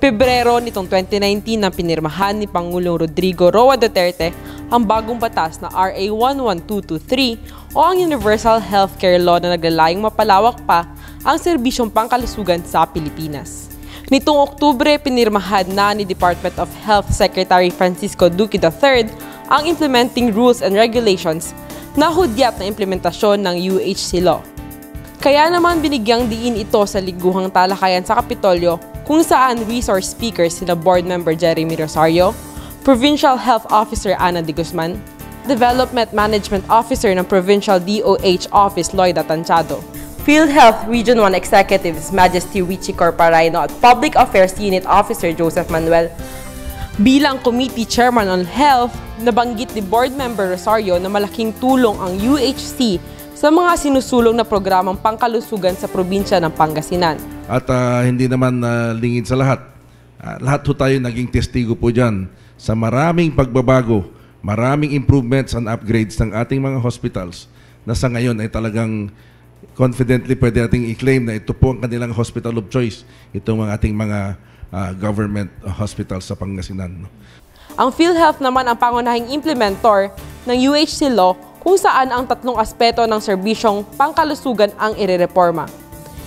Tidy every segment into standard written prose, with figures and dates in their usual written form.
Pebrero nitong 2019 nang pinirmahan ni Pangulong Rodrigo Roa Duterte ang bagong batas na RA 11223 o ang Universal Healthcare Law na naglalayong mapalawak pa ang serbisyong pangkalusugan sa Pilipinas. Nitong Oktubre, pinirmahan na ni Department of Health Secretary Francisco Duque III ang implementing rules and regulations na hudyat na implementasyon ng UHC Law. Kaya naman binigyang diin ito sa liguhang talakayan sa Kapitolyo kung saan resource speakers sina Board Member Jeremy Rosario, Provincial Health Officer Ana de Guzman, Development Management Officer ng Provincial DOH Office Lloyd Atanchado, PhilHealth Region 1 Executive His Majesty Richie Corparino at Public Affairs Unit Officer Joseph Manuel. Bilang Committee Chairman on Health, nabanggit ni Board Member Rosario na malaking tulong ang UHC sa mga sinusulong na programang pangkalusugan sa probinsya ng Pangasinan. At hindi naman lingid sa lahat. Lahat po tayo naging testigo po dyan sa maraming pagbabago, maraming improvements and upgrades ng ating mga hospitals na sa ngayon ay talagang confidently pwede nating i-claim na ito po ang kanilang hospital of choice, itong ating mga government hospitals sa Pangasinan. Ang PhilHealth naman ang pangunahing implementor ng UHC Law kung saan ang tatlong aspeto ng serbisyong pangkalusugan ang irereforma.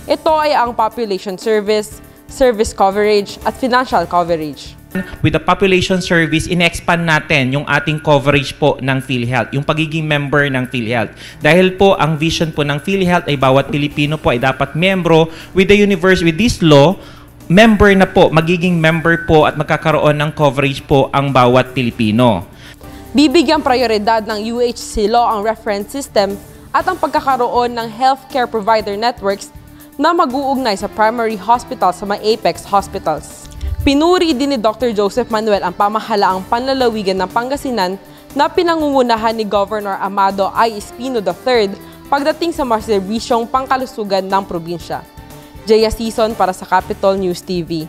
Ito ay ang population service, service coverage, at financial coverage. With the population service, in-expand natin yung ating coverage po ng PhilHealth, yung pagiging member ng PhilHealth. Dahil po, ang vision po ng PhilHealth ay bawat Pilipino po ay dapat membro with this law, member na po, magiging member po at magkakaroon ng coverage po ang bawat Pilipino. Bibigyang prioridad ng UHC Law ang reference system at ang pagkakaroon ng healthcare provider networks na mag-uugnay sa primary hospital sa mga apex hospitals. Pinuri din ni Dr. Joseph Manuel ang pamahalaang panlalawigan ng Pangasinan na pinangungunahan ni Governor Amado I. Espino III pagdating sa mga serbisyong pangkalusugan ng probinsya. Jaya Season para sa Capitol News TV.